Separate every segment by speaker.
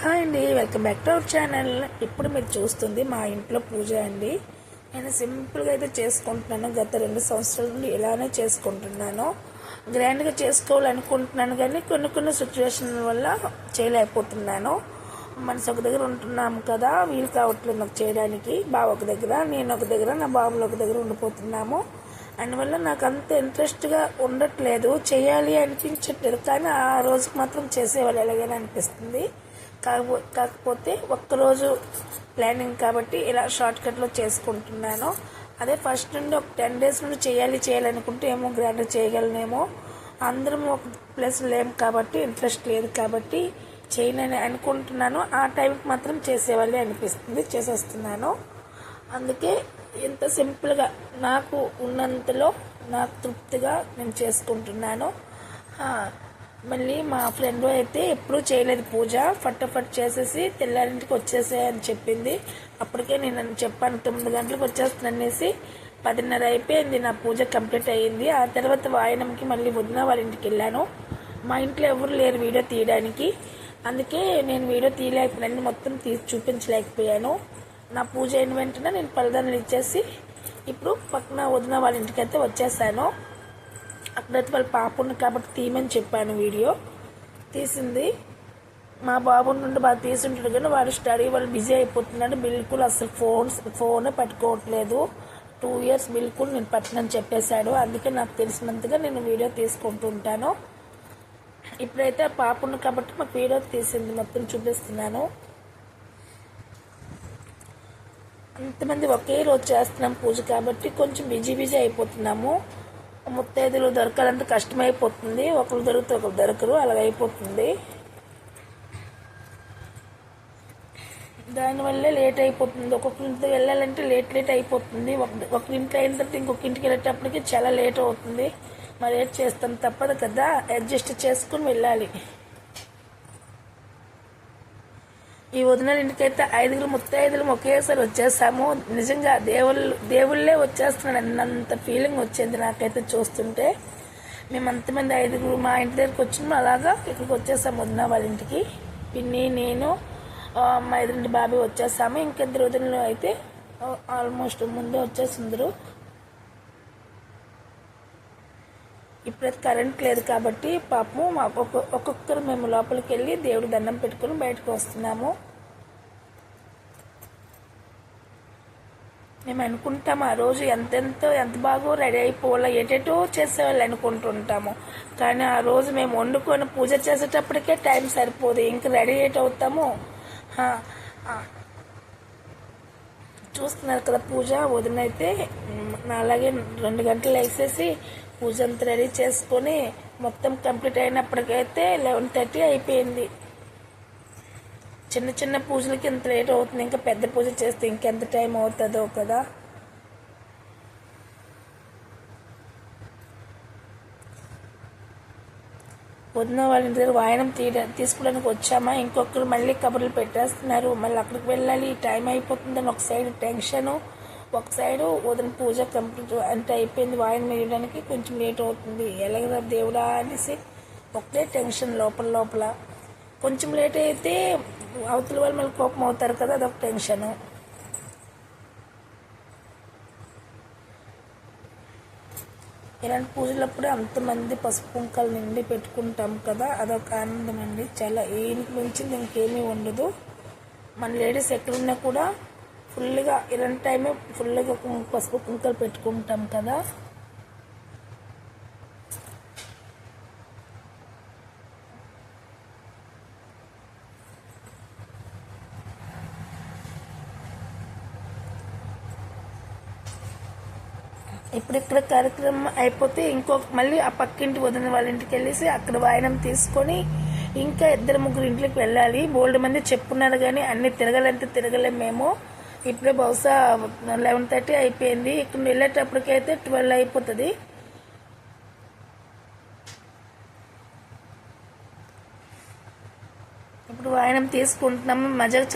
Speaker 1: Hi అండి, welcome back to our channel. ఇప్పుడు మీరు చూస్తుంది మా ఇంట్లో పూజ అండి. నేను సింపుల్గా అయితే చేసుకుంటున్నాను. గత 2 సంవత్సరాల నుండి ఇలానే చేసుకుంటున్నాను. గ్రాండ్గా చేసుకోవాలనుకుంటున్నాను కానీ కొన్ని సిచ్యువేషన్ల వల్ల చేయలేకపోతున్నాను. మనసు ఒక దగ్గర ఉంటున్నాము కదా, వీలు కావట్లేదు నాకు చేయడానికి. బావ ఒక దగ్గర, నేను ఒక దగ్గర, నా బాబులు ఒక దగ్గర ఉండిపోతున్నాము. అందువల్ల నాకు అంత ఇంట్రెస్ట్గా ఉండట్లేదు, చేయాలి అనిపించట్లేదు. కానీ ఆ రోజుకి మాత్రం చేసేవాళ్ళు ఎలాగైనా అనిపిస్తుంది. కాకపోతే ఒక్కరోజు ప్లానింగ్ కాబట్టి ఇలా షార్ట్కట్లో చేసుకుంటున్నాను. అదే ఫస్ట్ నుండి ఒక 10 days నుండి చేయాలనుకుంటే ఏమో గ్రాండ్గా చేయగలనేమో. అందరం ఒక ప్లేస్ లేము కాబట్టి, ఇంట్రెస్ట్ లేదు కాబట్టి చేయనని అనుకుంటున్నాను. ఆ టైంకి మాత్రం చేసేవాళ్ళే అనిపిస్తుంది, చేసేస్తున్నాను. అందుకే ఇంత సింపుల్గా నాకు ఉన్నంతలో నాకు తృప్తిగా నేను చేసుకుంటున్నాను. మళ్ళీ మా ఫ్రెండ్ అయితే ఎప్పుడూ చేయలేదు పూజ, ఫటాఫట్ చేసేసి తెల్లారింటికి వచ్చేసాయని చెప్పింది. అప్పటికే నేను చెప్పాను 9 గంటలకు వచ్చేస్తాననేసి 10:30 అయిపోయింది, నా పూజ కంప్లీట్ అయ్యింది. ఆ తర్వాత వాయనంకి మళ్ళీ వదిన వాళ్ళ ఇంటికి వెళ్ళాను. మా ఇంట్లో ఎవరు లేరు వీడియో తీయడానికి, అందుకే నేను వీడియో తీయలేకపోయాను, మొత్తం చూపించలేకపోయాను. నా పూజ అయిన వెంటనే నేను పలదానాలు ఇచ్చేసి ఇప్పుడు పక్కన వదిన వాళ్ళ ఇంటికి అయితే వచ్చేసాను. అక్కడైతే వాళ్ళ పాప ఉంది కాబట్టి తీయమని చెప్పాను. వీడియో తీసింది మా బాబు నుండి బాగా తీసుంటాడు కానీ వాడు స్టడీ వాళ్ళు బిజీ అయిపోతున్నాడు. బిల్కుల్ అసలు ఫోనే పట్టుకోవట్లేదు. 2 years బిల్కుల్ నేను పట్టనని చెప్పేశాడు. అందుకే నాకు తెలిసినంతగా నేను వీడియో తీసుకుంటూ ఉంటాను. ఇప్పుడైతే ఆ పాప ఉంది కాబట్టి మాకు వీడియో తీసింది, మొత్తం చూపిస్తున్నాను. అంతమంది ఒకే రోజు చేస్తున్నాం పూజ కాబట్టి కొంచెం బిజీ అయిపోతున్నాము. ముత్తైదులు దొరకాలంటే కష్టమైపోతుంది, ఒకరు దొరికితే ఒకరు దొరకరు, అలాగైపోతుంది. దానివల్లే లేట్ అయిపోతుంది. ఒక్కొక్కరింటికి వెళ్ళాలంటే లేట్ అయిపోతుంది. ఒకరింట్లో అయిన తర్వాత ఇంకొక ఇంటికి వెళ్ళేటప్పటికి చాలా లేట్ అవుతుంది. మరి లేట్ చేస్తాం, తప్పదు కదా, అడ్జస్ట్ చేసుకుని వెళ్ళాలి. ఈ వదిన ఇంటికైతే 5 ముత్తైదులు ఒకేసారి వచ్చేసాము. నిజంగా దేవుళ్ళే వచ్చేస్తున్నాడు అన్నంత ఫీలింగ్ వచ్చింది నాకైతే చూస్తుంటే. మేము అంతమంది 5 మా ఇంటి దగ్గరికి వచ్చినాము, అలాగా ఇక్కడికి వచ్చేసాము వదిన వాళ్ళ ఇంటికి. పిన్ని, నేను, మా ఎదురింటి బాబీ వచ్చేసాము. ఇంకిద్దరు వదినలు అయితే ఆల్మోస్ట్ ముందే వచ్చేసిందరు. ఇప్పుడైతే కరెంట్ లేదు కాబట్టి పాపం ఒక్కొక్కరు మేము లోపలికి వెళ్ళి దేవుడి దండం పెట్టుకుని బయటకు వస్తున్నాము. మేము అనుకుంటాము ఆ రోజు ఎంత బాగో రెడీ అయిపోవాలా, ఎటెటో చేసేవాళ్ళు అనుకుంటుంటాము. కానీ ఆ రోజు మేము వండుకొని పూజ చేసేటప్పటికే టైం సరిపోదు, ఇంకా రెడీ అవుతాము. చూస్తున్నారు కదా పూజ. వదినైతే అలాగే 2 గంటలు వేసేసి పూజ అంతా రెడీ చేసుకొని మొత్తం కంప్లీట్ అయినప్పటికైతే 11:30 అయిపోయింది. చిన్న పూజలకి ఇంత లేట్ అవుతుంది, ఇంకా పెద్ద పూజ చేస్తే ఇంకెంత టైం అవుతుందో కదా. వదిన వాళ్ళ ఇంటి దగ్గర వాయనం తీసుకోవడానికి వచ్చామా, ఇంకొకరు మళ్ళీ కబుర్లు పెట్టేస్తున్నారు. మళ్ళీ అక్కడికి వెళ్ళాలి, టైం అయిపోతుందని ఒక సైడ్ టెన్షను, ఒక సైడు వదిన పూజ కంప్లీట్ అంటే అయిపోయింది. వాయనం వేయడానికి కొంచెం లేట్ అవుతుంది, ఎలాగ దేవుడా అనేసి ఒకటే టెన్షన్ లోపల. కొంచెం లేట్ అయితే అవతల వాళ్ళు మళ్ళీ కోపం అవుతారు కదా, అదొక టెన్షను. ఇలాంటి పూజలప్పుడు అంతమంది పసుపు కుంకాలు నిండి పెట్టుకుంటాం కదా, అదొక ఆనందం అండి. చాలా ఏనికి మించింది ఇంకేమీ ఉండదు. మన లేడీస్ ఎక్కడున్నా కూడా ఫుల్గా ఇలాంటి టైమే ఫుల్గా పసుపు కుంకాలు పెట్టుకుంటాం కదా. ఇప్పుడు ఇక్కడ కార్యక్రమం అయిపోతే మళ్ళీ ఆ పక్కింటి వదిన వాళ్ళ ఇంటికి వెళ్ళేసి అక్కడ వాయనం తీసుకొని ఇంకా 2-3 ఇంట్లోకి వెళ్ళాలి. బోల్డ్ మంది చెప్పున్నారు కానీ అన్ని తిరగాలంటే తిరగలేము మేము. ఇప్పుడే బహుశా 11:30 అయిపోయింది. ఇక్కడ వెళ్ళేటప్పటికైతే 12 అయిపోతుంది. ఇప్పుడు వాయనం తీసుకుంటున్నాము, మజాక్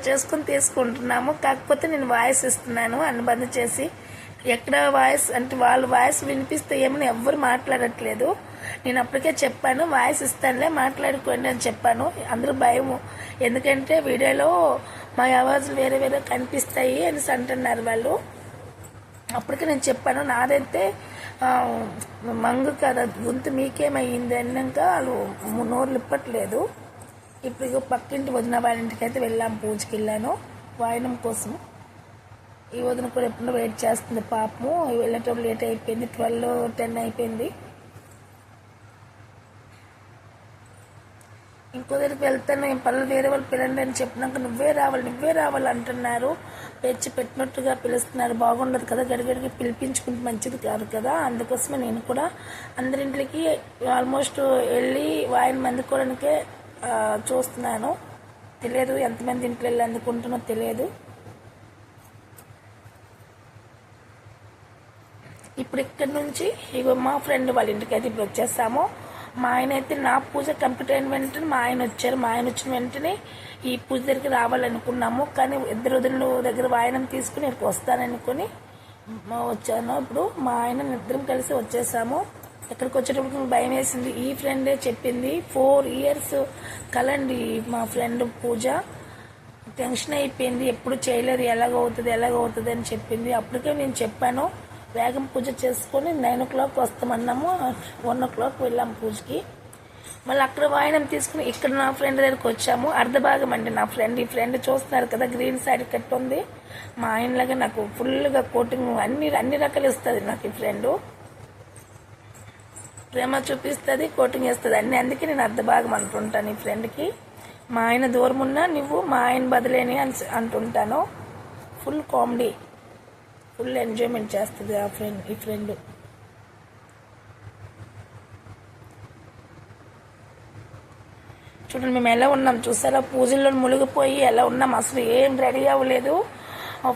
Speaker 1: చేసుకుని తీసుకుంటున్నాము. కాకపోతే నేను వాయిస్ ఇస్తున్నాను అనుబంధం చేసి. ఎక్కడ వాయిస్ అంటే వాళ్ళ వాయిస్ వినిపిస్తే ఏమని ఎవ్వరు మాట్లాడట్లేదు. నేను అప్పటికే చెప్పాను, వాయిస్ ఇస్తానులే మాట్లాడుకోండి అని చెప్పాను. అందరూ భయము, ఎందుకంటే వీడియోలో మా ఆవాజులు వేరే వేరే కనిపిస్తాయి అని అంటున్నారు వాళ్ళు. అప్పటికే నేను చెప్పాను, నాదైతే మంగు కదా, గొంతు మీకేమయ్యింది అన్నాక వాళ్ళు నోరు ఇప్పట్లేదు. ఇప్పుడు పక్కింటి వదిన వాళ్ళ ఇంటికి అయితే వెళ్ళాం, పూజకి వెళ్ళాను వాయనం కోసం. ఈ వదిన కూడా ఎప్పుడో వెయిట్ చేస్తుంది పాపము. వెళ్ళేటప్పుడు లేట్ అయిపోయింది, 12-10 అయిపోయింది. ఇంకో దగ్గరికి వెళ్తాను, ఏం పనులు వేరే వాళ్ళు పిలండి అని చెప్పినాక నువ్వే రావాలి అంటున్నారు. పెంచి పెట్టినట్టుగా పిలుస్తున్నారు. బాగుండదు కదా, గడిగడికి పిలిపించుకుంటే మంచిది కాదు కదా. అందుకోసమే నేను కూడా అందరింటికి ఆల్మోస్ట్ వెళ్ళి వాయిన్ అందుకోవడానికే చూస్తున్నాను. తెలియదు ఎంతమంది ఇంట్లో వెళ్ళి అందుకుంటున్నో తెలియదు. ఇప్పుడు ఇక్కడ నుంచి ఇగో మా ఫ్రెండ్ వాళ్ళ ఇంటికి అయితే ఇప్పుడు వచ్చేసాము. మా ఆయన అయితే నా పూజ కంప్లీట్ అయిన వెంటనే మా ఆయన వచ్చారు. మా ఆయన వచ్చిన వెంటనే ఈ పూజ దగ్గరికి రావాలనుకున్నాము, కానీ ఇద్దరు వదిన దగ్గర వాయనం తీసుకుని ఇక్కడికి వస్తాననుకుని వచ్చాను. ఇప్పుడు మా ఆయన ఇద్దరం కలిసి వచ్చేసాము. ఇక్కడికి వచ్చేటప్పుడు భయం వేసింది. ఈ ఫ్రెండే చెప్పింది 4 years కలండి మా ఫ్రెండ్ పూజ. టెన్షన్ అయిపోయింది, ఎప్పుడు చేయలేదు, ఎలాగవుతుంది అని చెప్పింది. అప్పటికే నేను చెప్పాను వేగం పూజ చేసుకొని 9 o'clock వస్తామన్నాము. 1 o'clock వెళ్ళాము పూజకి. మళ్ళీ అక్కడ వాయనం తీసుకుని ఇక్కడ నా ఫ్రెండ్ దగ్గరికి వచ్చాము. అర్ధభాగం అండి నా ఫ్రెండ్. ఈ ఫ్రెండ్ చూస్తున్నారు కదా, గ్రీన్ శారీ కట్ ఉంది. మా ఆయనలాగా నాకు ఫుల్గా కోటింగ్ అన్ని రకాలు ఇస్తుంది నాకు ఈ ఫ్రెండ్. ప్రేమ చూపిస్తుంది, కోటింగ్ వేస్తుంది అన్ని. అందుకే నేను అర్ధభాగం అంటుంటాను ఈ ఫ్రెండ్కి. మా ఆయన దూరం ఉన్నా నువ్వు మా ఆయన బదిలేని అంటుంటాను. ఫుల్ కామెడీ, ఫుల్ ఎంజాయ్మెంట్ చేస్తుంది ఈ ఫ్రెండ్. చూడండి మేము ఎలా ఉన్నాం చూసారా, పూజల్లో మునిగిపోయి ఎలా ఉన్నాం. అసలు ఏం రెడీ అవ్వలేదు.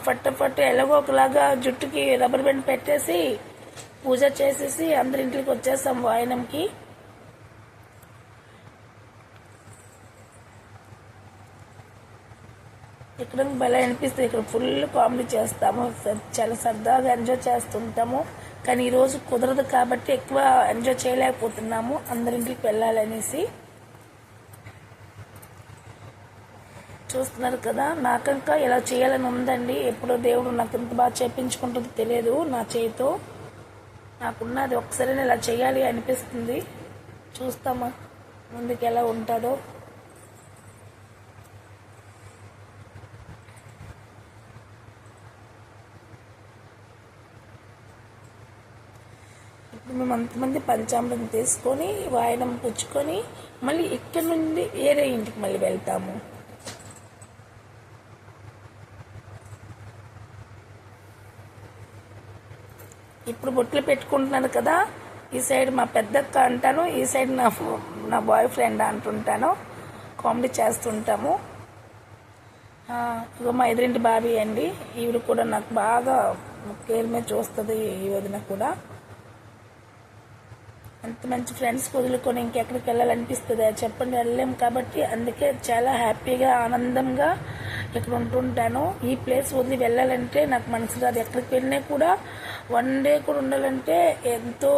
Speaker 1: ఫట్ ఎలాగో ఒకలాగా జుట్టుకి రబ్బర్ బ్యాండ్ పెట్టేసి పూజ చేసేసి అందరింటికి వచ్చేసాం వాయనంకి. ఇక్కడ భలే అనిపిస్తుంది. ఇక్కడ ఫుల్ కామెడీ చేస్తాము, చాలా సరదాగా ఎంజాయ్ చేస్తుంటాము. కానీ ఈరోజు కుదరదు కాబట్టి ఎక్కువ ఎంజాయ్ చేయలేకపోతున్నాము అందరింటికి వెళ్ళాలనేసి. చూస్తున్నారు కదా, నాకంకా ఇలా చేయాలని ఉందండి. ఎప్పుడో దేవుడు నాకు ఇంత బాగా చేయించుకుంటుందో తెలియదు నా చేతితో. నాకున్నది ఒకసారి ఇలా చేయాలి అనిపిస్తుంది. చూస్తామా ముందుకు ఎలా ఉంటుందో. ఇప్పుడు మేము అంతమంది పంచామృతం తీసుకొని వాయనం పుచ్చుకొని మళ్ళీ ఇక్కడ నుండి వేరే ఇంటికి మళ్ళీ వెళ్తాము. ఇప్పుడు బొట్లు పెట్టుకుంటున్నాను కదా, ఈ సైడ్ మా పెద్దక్క అంటాను, ఈ సైడ్ నా బాయ్ ఫ్రెండ్ అంటుంటాను. కామెడీ చేస్తుంటాము. ఇక మా ఎదురింటి బాబీ అండి, ఈవిడ కూడా నాకు బాగా కేర్ మీద చూస్తుంది. ఈ వదిన కూడా అంత మంచి ఫ్రెండ్స్ వదులుకొని ఇంకెక్కడికి వెళ్ళాలనిపిస్తుంది చెప్పండి, వెళ్ళలేము కాబట్టి. అందుకే చాలా హ్యాపీగా ఆనందంగా ఇక్కడ ఉంటుంటాను. ఈ ప్లేస్ వదిలి వెళ్ళాలంటే నాకు మనసు రాదు. ఎక్కడికి వెళ్ళినా కూడా 1 day కూడా ఉండాలంటే ఎంతో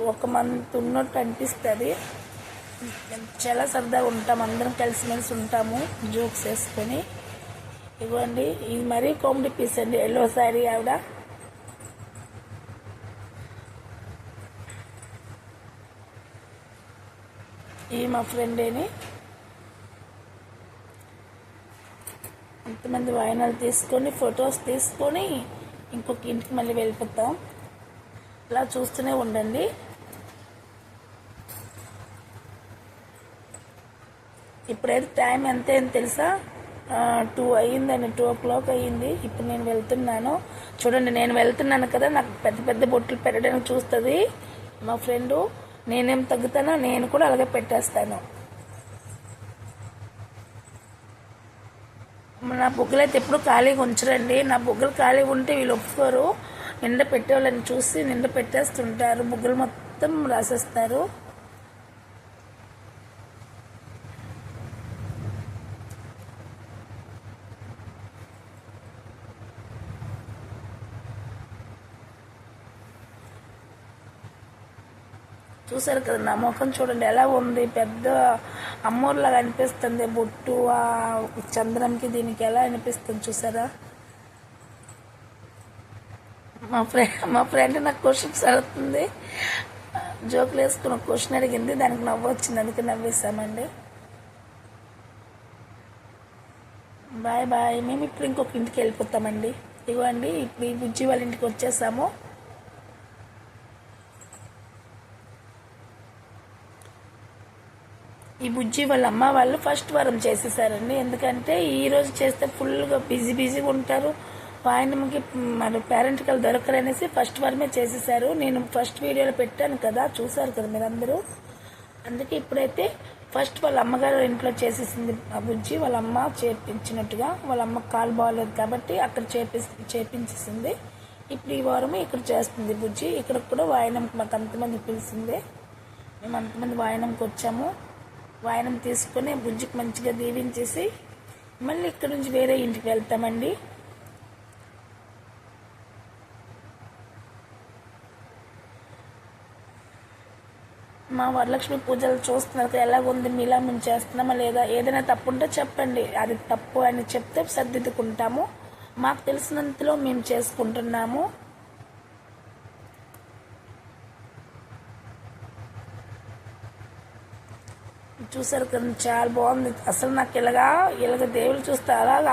Speaker 1: 1 month ఉన్నట్టు అనిపిస్తుంది. చాలా సరదాగా ఉంటాము, అందరం కలిసిమెలిసి ఉంటాము జోక్స్ వేసుకొని. ఇవ్వండి, ఇది మరీ కామెడీ పీస్ అండి. ఎల్లో శారీ ఆవిడ. ఈ మా ఫ్రెండేని. ఎంతమంది వాయనాలు తీసుకొని ఫొటోస్ తీసుకొని ఇంకొక ఇంటికి మళ్ళీ వెళ్ళిపోతాం. ఇలా చూస్తూనే ఉండండి. ఇప్పుడైతే టైం ఎంత అయింది తెలుసా, 2 అయ్యిందండి, 2 o'clock అయ్యింది. ఇప్పుడు నేను వెళ్తున్నాను. చూడండి నేను వెళ్తున్నాను కదా, నాకు పెద్ద పెద్ద బొట్లు పెట్టడానికి చూస్తుంది మా ఫ్రెండు. నేనేం తగ్గుతానో నేను కూడా అలాగే పెట్టేస్తాను. నా బుగ్గలు అయితే ఎప్పుడు ఖాళీగా ఉంచరండి. నా బుగ్గలు ఖాళీగా ఉంటే వీళ్ళు ఒప్పుకోరు. నిండా పెట్టేవాళ్ళని చూసి నిండా పెట్టేస్తుంటారు, బుగ్గలు మొత్తం రాసేస్తారు. చూసారు కదా నా ముఖం చూడండి ఎలా ఉంది, పెద్ద అమ్మోర్లాగా అనిపిస్తుంది. బొట్టు ఆ చంద్రంకి దీనికి ఎలా అనిపిస్తుంది చూసారా. మా ఫ్రెండ్ నాకు క్వశ్చన్స్ అడుగుతుంది, జోకులు వేసుకున్న క్వశ్చన్ అడిగింది, దానికి నవ్వు వచ్చింది, అందుకే నవ్వేసామండి. Bye bye. మేము ఇప్పుడు ఇంకొక ఇంటికి వెళ్ళిపోతామండి. ఇవ్వండి ఇప్పుడు ఈ బుజ్జి వాళ్ళ ఇంటికి వచ్చేసాము. ఈ బుజ్జి వాళ్ళ అమ్మ వాళ్ళు ఫస్ట్ వారం చేసేసారండి. ఎందుకంటే ఈరోజు చేస్తే ఫుల్గా బిజీగా ఉంటారు, వాయినమ్మకి మన పేరెంట్కి దొరకరనేసి ఫస్ట్ వారమే చేసేసారు. నేను ఫస్ట్ వీడియోలో పెట్టాను కదా, చూసారు కదా మీరందరూ. అందుకే ఇప్పుడైతే ఫస్ట్ వాళ్ళ అమ్మగారు ఇంట్లో చేసేసింది ఆ బుజ్జి. వాళ్ళ అమ్మ చేపించినట్టుగా, వాళ్ళ అమ్మకి కాలు బాగోలేదు కాబట్టి అక్కడ చేపించేసింది. ఇప్పుడు ఈ వారం ఇక్కడ చేస్తుంది బుజ్జి. ఇక్కడ కూడా వాయినంకి మాకు అంతమంది పిలిచింది, మేము అంతమంది వాయినంకి వచ్చాము. వాయనం తీసుకొని బుజ్జికి మంచిగా దీవించేసి మళ్ళీ ఇక్కడ నుంచి వేరే ఇంటికి వెళ్తామండి. మా వరలక్ష్మి పూజలు చూస్తున్నారు, ఎలాగుంది, మీలా మేము చేస్తున్నామా లేదా, ఏదైనా తప్పు ఉంటే చెప్పండి, అది తప్పు అని చెప్తే సర్దిద్దుకుంటాము. మాకు తెలిసినంతలో మేము చేసుకుంటున్నాము. చూసారు కదా చాలా బాగుంది. అసలు నాకు ఇలాగ దేవుళ్ళు చూస్తే అలాగా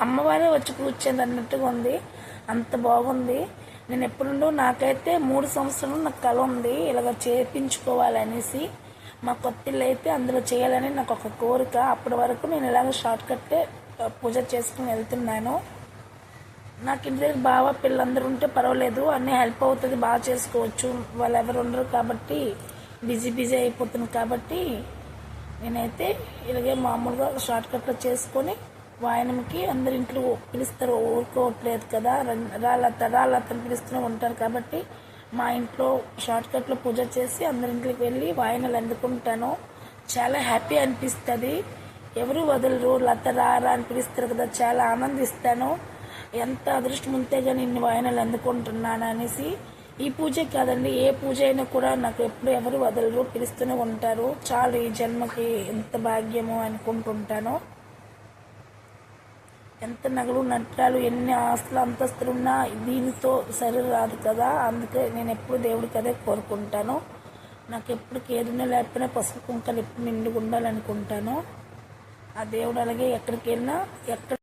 Speaker 1: అమ్మవారే వచ్చి కూర్చొని అన్నట్టుగా ఉంది, అంత బాగుంది. నేను ఎప్పుడుండో నాకైతే 3 సంవత్సరాలు నాకు కల ఉంది ఇలాగ చేయించుకోవాలనేసి. మా కొత్తిల్లు అయితే అందులో చేయాలని నాకు ఒక కోరిక. అప్పటి వరకు నేను ఇలాగ షార్ట్ కట్టే పూజ చేసుకుని వెళ్తున్నాను. నాకు ఇంటి దగ్గర బావ పిల్లలందరూ ఉంటే పర్వాలేదు, అన్నీ హెల్ప్ అవుతుంది, బాగా చేసుకోవచ్చు. వాళ్ళు ఎవరు ఉండరు కాబట్టి బిజీ అయిపోతుంది కాబట్టి నేనైతే ఇలాగే మామూలుగా షార్ట్ కట్లో చేసుకొని వాయనంకి అందరి ఇంట్లో పిలుస్తారు, ఊరుకోవట్లేదు కదా, రాళ్ళతని పిలుస్తూనే ఉంటారు కాబట్టి మా ఇంట్లో షార్ట్ కట్లో పూజ చేసి అందరింట్లోకి వెళ్ళి వాయనాలు అందుకుంటాను. చాలా హ్యాపీ అనిపిస్తుంది. ఎవరు వదలరు, లత రారా అని పిలుస్తారు కదా, చాలా ఆనందిస్తాను. ఎంత అదృష్టం ఉంటే కానీ ఇన్ని వాయనాలు అందుకుంటున్నాను అనేసి. ఈ పూజే కాదండి, ఏ పూజ అయినా కూడా నాకు ఎప్పుడు ఎవరు వదలరు, పిలుస్తూనే ఉంటారు. చాలు ఈ జన్మకి ఎంత భాగ్యము అనుకుంటుంటాను. ఎంత నగలు నట్టాలు ఎన్ని ఆస్తులు అంతస్తులు ఉన్నా దీనితో సరి రాదు కదా. అందుకే నేను ఎప్పుడు దేవుడికి అదే కోరుకుంటాను. నాకు ఎప్పుడు ఏదైనా లేకపోయినా పసుపు కుంకలు ఎప్పుడు నిండుగా ఉండాలనుకుంటాను. ఆ దేవుడు అలాగే ఎక్కడికి వెళ్ళినా